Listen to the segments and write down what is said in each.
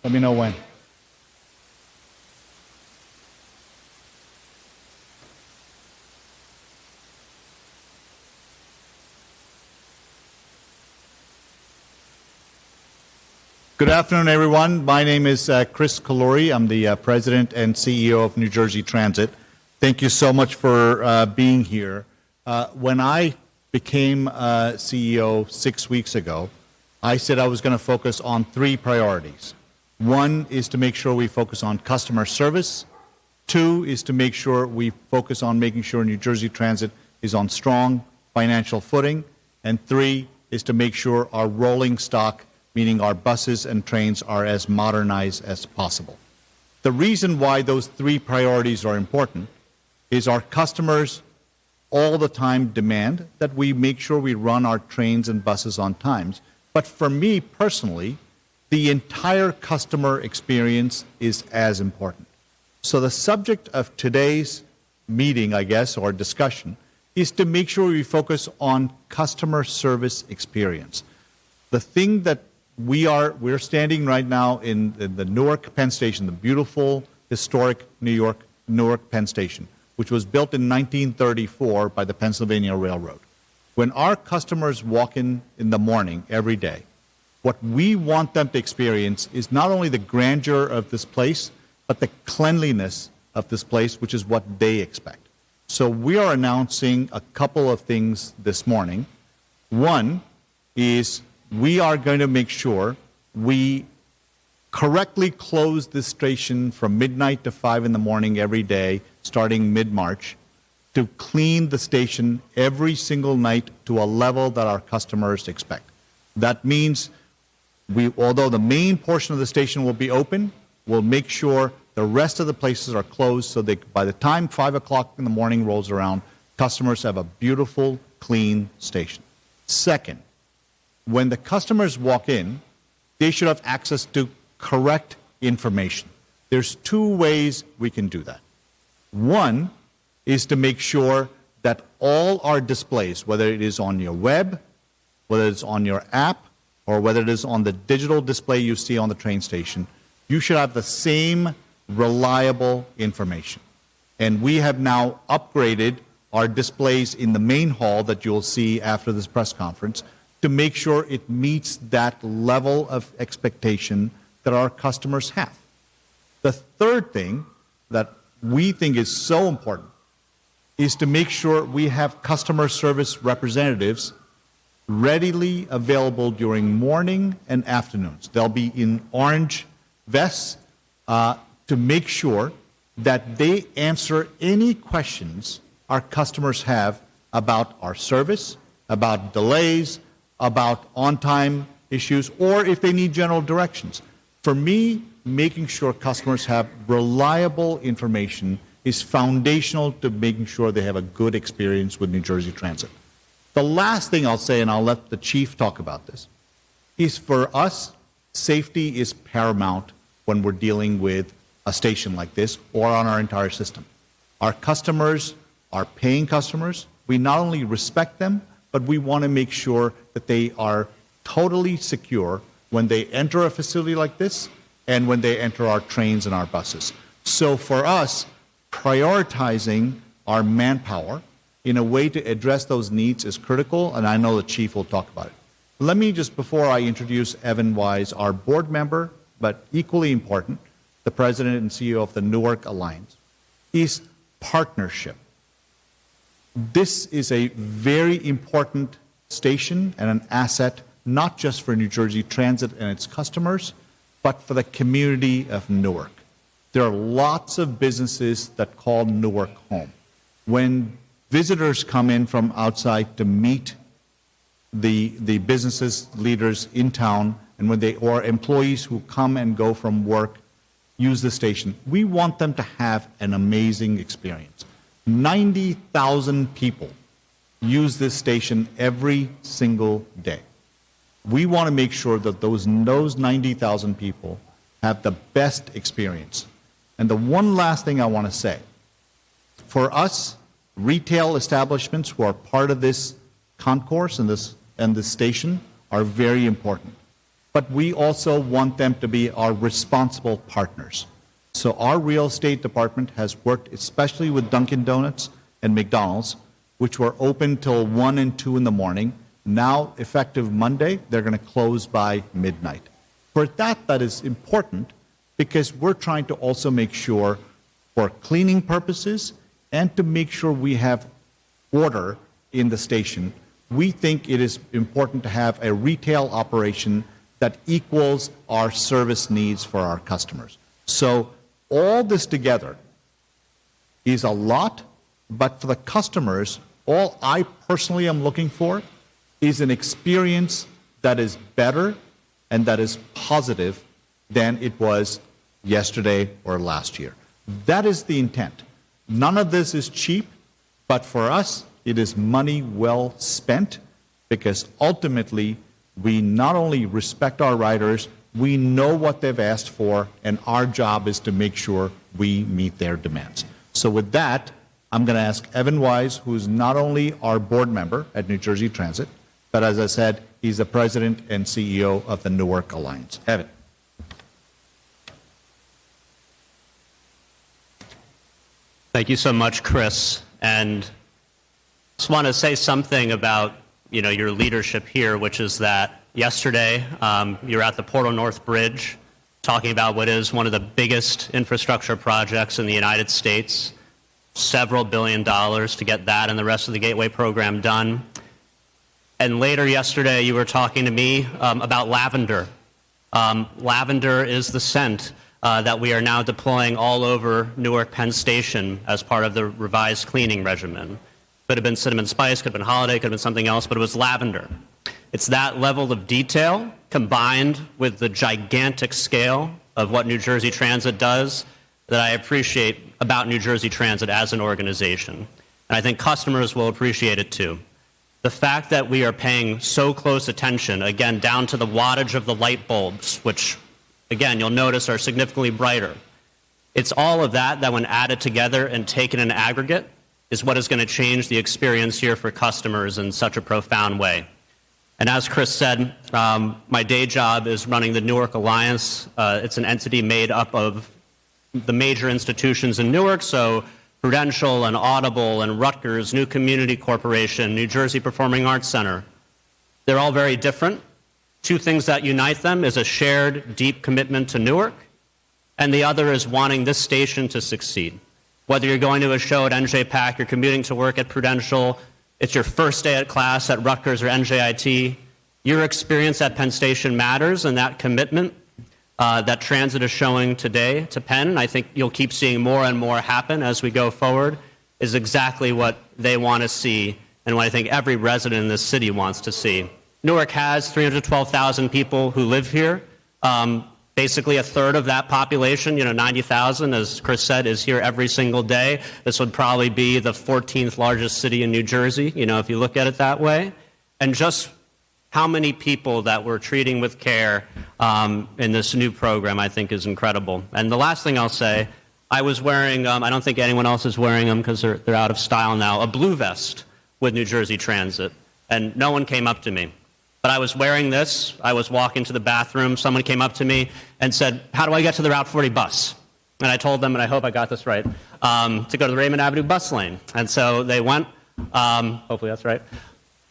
Let me know when. Good afternoon, everyone. My name is Kris Kolluri. I'm the President and CEO of New Jersey Transit. Thank you so much for being here. When I became CEO 6 weeks ago, I said I was going to focus on 3 priorities. 1 is to make sure we focus on customer service. 2 is to make sure we focus on making sure New Jersey Transit is on strong financial footing. And 3 is to make sure our rolling stock, meaning our buses and trains, are as modernized as possible. The reason why those 3 priorities are important is our customers all the time demand that we make sure we run our trains and buses on times. But for me personally, the entire customer experience is as important. So the subject of today's meeting, I guess, or discussion, is to make sure we focus on customer service experience. The thing that we're standing right now in the Newark Penn Station, the beautiful, historic Newark Penn Station, which was built in 1934 by the Pennsylvania Railroad. When our customers walk in the morning every day, what we want them to experience is not only the grandeur of this place, but the cleanliness of this place, which is what they expect. So we are announcing a couple of things this morning. 1 is we are going to make sure we correctly close this station from midnight to 5 in the morning every day, starting mid-March, to clean the station every single night to a level that our customers expect. That means although the main portion of the station will be open, we'll make sure the rest of the places are closed so that by the time 5 o'clock in the morning rolls around, customers have a beautiful, clean station. Second, when the customers walk in, they should have access to correct information. There's 2 ways we can do that. 1 is to make sure that all our displays, whether it is on your web, whether it's on your app, or whether it is on the digital display you see on the train station, you should have the same reliable information. And we have now upgraded our displays in the main hall that you'll see after this press conference to make sure it meets that level of expectation that our customers have. The third thing that we think is so important is to make sure we have customer service representatives readily available during morning and afternoons. They'll be in orange vests to make sure that they answer any questions our customers have about our service, about delays, about on-time issues, or if they need general directions. For me, making sure customers have reliable information is foundational to making sure they have a good experience with New Jersey Transit. The last thing I'll say, and I'll let the chief talk about this, is for us, safety is paramount when we're dealing with a station like this or on our entire system. Our customers are paying customers. We not only respect them, but we want to make sure that they are totally secure when they enter a facility like this and when they enter our trains and our buses. So for us, prioritizing our manpower in a way to address those needs is critical, and I know the chief will talk about it. Let me just, before I introduce Evan Wise, our board member, but equally important, the president and CEO of the Newark Alliance, is partnership. This is a very important station and an asset, not just for New Jersey Transit and its customers, but for the community of Newark. There are lots of businesses that call Newark home. When visitors come in from outside to meet the businesses leaders in town, and when or employees who come and go from work use the station, we want them to have an amazing experience. 90,000 people use this station every single day. We want to make sure that those 90,000 people have the best experience. And the one last thing I want to say, for us, retail establishments who are part of this concourse and this station are very important. but we also want them to be our responsible partners. So our real estate department has worked especially with Dunkin' Donuts and McDonald's, which were open till 1 and 2 in the morning. Now, effective Monday, they're going to close by midnight. For that is important because we're trying to also make sure for cleaning purposes and to make sure we have order in the station. We think it is important to have a retail operation that equals our service needs for our customers. So all this together is a lot, but for the customers, all I personally am looking for is an experience that is better and that is positive than it was yesterday or last year. That is the intent. None of this is cheap, but for us, it is money well spent because ultimately we not only respect our riders, we know what they've asked for, and our job is to make sure we meet their demands. So with that, I'm going to ask Evan Wise, who's not only our board member at New Jersey Transit, but as I said, he's the president and CEO of the Newark Alliance. Evan. Thank you so much, Kris. And just want to say something about your leadership here, which is that yesterday you were at the Portal North Bridge talking about what is one of the biggest infrastructure projects in the United States, several $billions to get that and the rest of the Gateway program done. And later yesterday you were talking to me about lavender. Lavender is the scent that we are now deploying all over Newark Penn Station as part of the revised cleaning regimen. Could have been cinnamon spice, could have been holiday, could have been something else, but it was lavender. It's that level of detail combined with the gigantic scale of what New Jersey Transit does that I appreciate about New Jersey Transit as an organization. And I think customers will appreciate it too. The fact that we are paying so close attention, again, down to the wattage of the light bulbs, which, again, you'll notice are significantly brighter. It's all of that when added together and taken in aggregate is what is going to change the experience here for customers in such a profound way. And as Kris said, my day job is running the Newark Alliance. It's an entity made up of the major institutions in Newark, so Prudential and Audible and Rutgers, New Community Corporation, New Jersey Performing Arts Center. They're all very different. Two things that unite them is a shared, deep commitment to Newark, and the other is wanting this station to succeed. Whether you're going to a show at NJPAC, you're commuting to work at Prudential, it's your first day at class at Rutgers or NJIT, your experience at Penn Station matters, and that commitment that transit is showing today to Penn, and I think you'll keep seeing more and more happen as we go forward, is exactly what they want to see and what I think every resident in this city wants to see. Newark has 312,000 people who live here. Basically a third of that population, 90,000, as Kris said, is here every single day. This would probably be the 14th largest city in New Jersey, if you look at it that way. And just how many people that we're treating with care in this new program, I think, is incredible. And the last thing I'll say, I was wearing, I don't think anyone else is wearing them because they're out of style now, a blue vest with New Jersey Transit. And no one came up to me. But I was wearing this, I was walking to the bathroom, someone came up to me and said, how do I get to the Route 40 bus? And I told them, and I hope I got this right, to go to the Raymond Avenue bus lane. And so they went, hopefully that's right,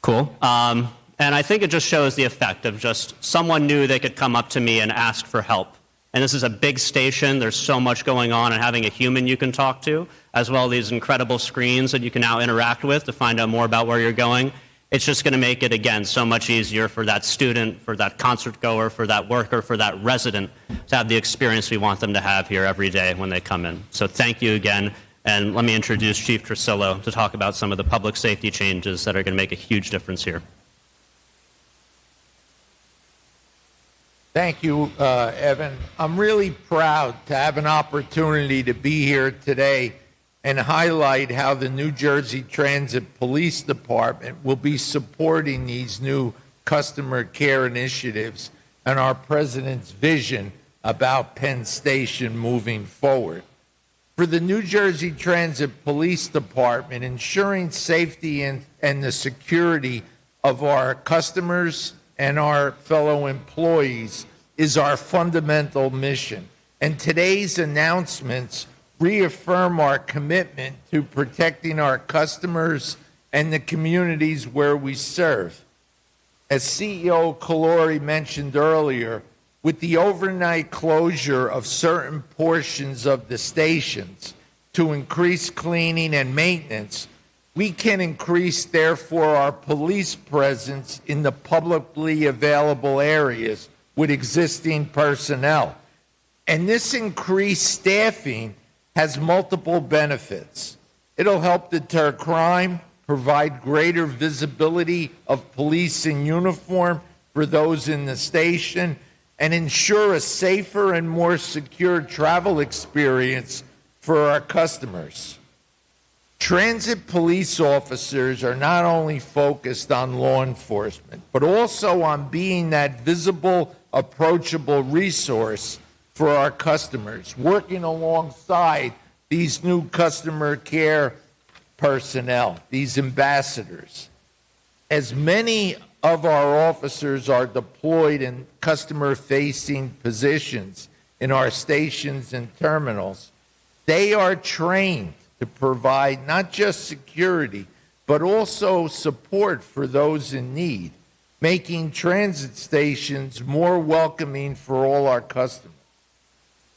cool. And I think it just shows the effect of just someone knew they could come up to me and ask for help. And this is a big station, there's so much going on, and having a human you can talk to, as well as these incredible screens that you can now interact with to find out more about where you're going. It's just going to make it, again, so much easier for that student, for that concert goer, for that worker, for that resident to have the experience we want them to have here every day when they come in. So thank you again, and let me introduce Chief Tresillo to talk about some of the public safety changes that are going to make a huge difference here. Thank you, Evan. I'm really proud to have an opportunity to be here today and highlight how the New Jersey Transit Police Department will be supporting these new customer care initiatives and our President's vision about Penn Station moving forward. For the New Jersey Transit Police Department, ensuring safety and the security of our customers and our fellow employees is our fundamental mission. And today's announcements reaffirm our commitment to protecting our customers and the communities where we serve. As CEO Kolluri mentioned earlier, with the overnight closure of certain portions of the stations to increase cleaning and maintenance, we can increase, therefore, our police presence in the publicly available areas with existing personnel. And this increased staffing has multiple benefits. It'll help deter crime, provide greater visibility of police in uniform for those in the station, and ensure a safer and more secure travel experience for our customers. Transit police officers are not only focused on law enforcement, but also on being that visible, approachable resource for our customers, working alongside these new customer care personnel, these ambassadors. As many of our officers are deployed in customer-facing positions in our stations and terminals, they are trained to provide not just security, but also support for those in need, making transit stations more welcoming for all our customers.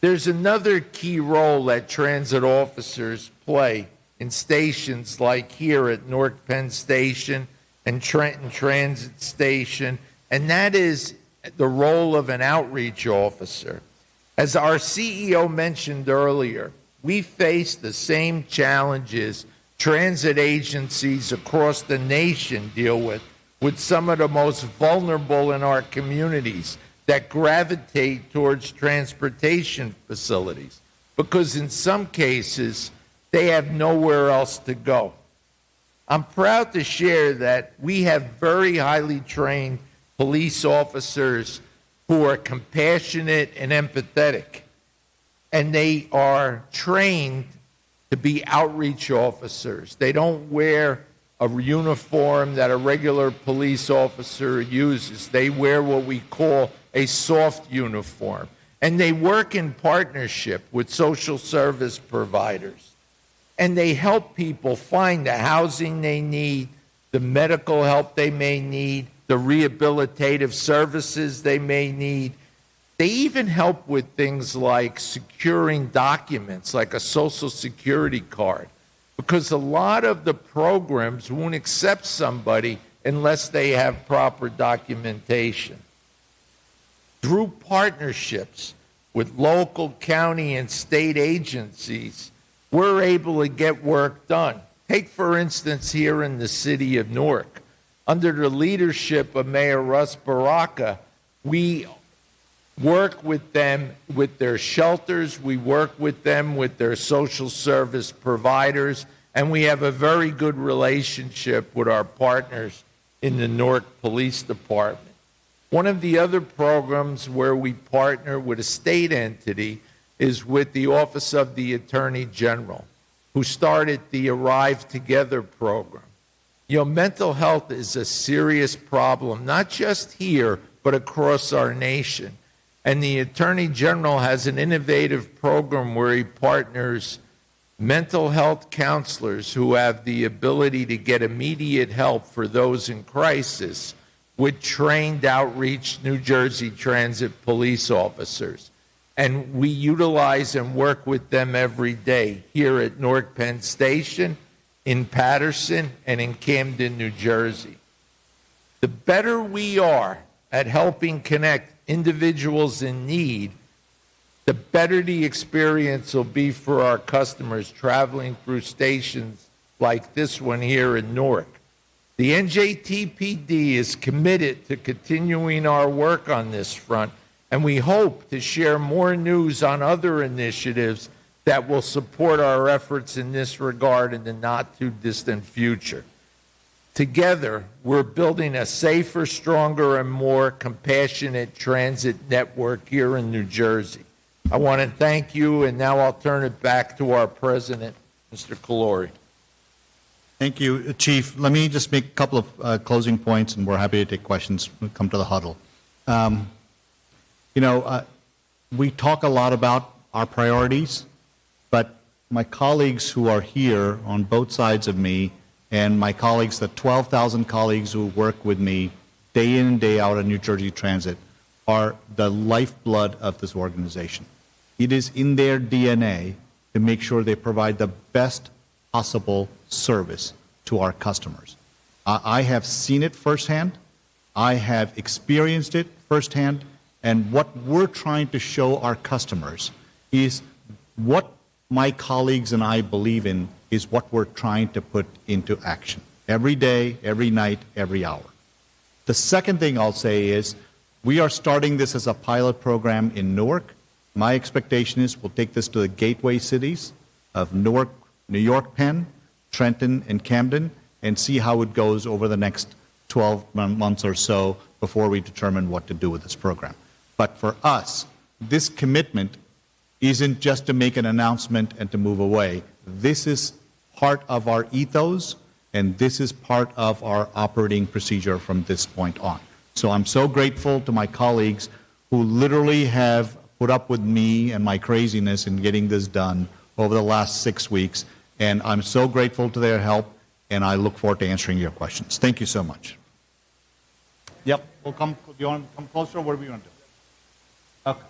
There's another key role that transit officers play in stations like here at Newark Penn Station and Trenton Transit Station, and that is the role of an outreach officer. As our CEO mentioned earlier, we face the same challenges transit agencies across the nation deal with some of the most vulnerable in our communities that gravitate towards transportation facilities, because in some cases, they have nowhere else to go. I'm proud to share that we have very highly trained police officers who are compassionate and empathetic, and they are trained to be outreach officers. They don't wear a uniform that a regular police officer uses. They wear what we call a soft uniform, and they work in partnership with social service providers, and they help people find the housing they need, the medical help they may need, the rehabilitative services they may need. They even help with things like securing documents, like a Social Security card, because a lot of the programs won't accept somebody unless they have proper documentation. Through partnerships with local, county, and state agencies, we're able to get work done. Take, for instance, here in the city of Newark. Under the leadership of Mayor Russ Baraka, we work with them with their shelters, we work with them with their social service providers, and we have a very good relationship with our partners in the Newark Police Department. One of the other programs where we partner with a state entity is with the Office of the Attorney General, who started the Arrive Together program. You know, mental health is a serious problem, not just here, but across our nation. And the Attorney General has an innovative program where he partners mental health counselors who have the ability to get immediate help for those in crisis with trained outreach New Jersey Transit police officers. And we utilize and work with them every day here at Newark Penn Station, in Patterson, and in Camden, New Jersey. The better we are at helping connect individuals in need, the better the experience will be for our customers traveling through stations like this one here in Newark. The NJTPD is committed to continuing our work on this front, and we hope to share more news on other initiatives that will support our efforts in this regard in the not-too-distant future. Together, we're building a safer, stronger, and more compassionate transit network here in New Jersey. I want to thank you, and now I'll turn it back to our president, Mr. Kolluri. Thank you, Chief. Let me just make a couple of closing points, and we're happy to take questions when we come to the huddle. We talk a lot about our priorities, but my colleagues who are here on both sides of me, and my colleagues, the 12,000 colleagues who work with me day in and day out at New Jersey Transit, are the lifeblood of this organization. It is in their DNA to make sure they provide the best possible service to our customers. I have seen it firsthand. I have experienced it firsthand. And what we're trying to show our customers is what my colleagues and I believe in is what we're trying to put into action every day, every night, every hour. The second thing I'll say is we are starting this as a pilot program in Newark. My expectation is we'll take this to the gateway cities of Newark, New York Penn, Trenton, and Camden, and see how it goes over the next 12 months or so before we determine what to do with this program. But for us, this commitment isn't just to make an announcement and to move away. This is part of our ethos, and this is part of our operating procedure from this point on. So I'm so grateful to my colleagues who literally have put up with me and my craziness in getting this done over the last 6 weeks, and I'm so grateful to their help, and I look forward to answering your questions. Thank you so much. Yep, we'll come. Do you want to come closer, or what do we want to do? Okay.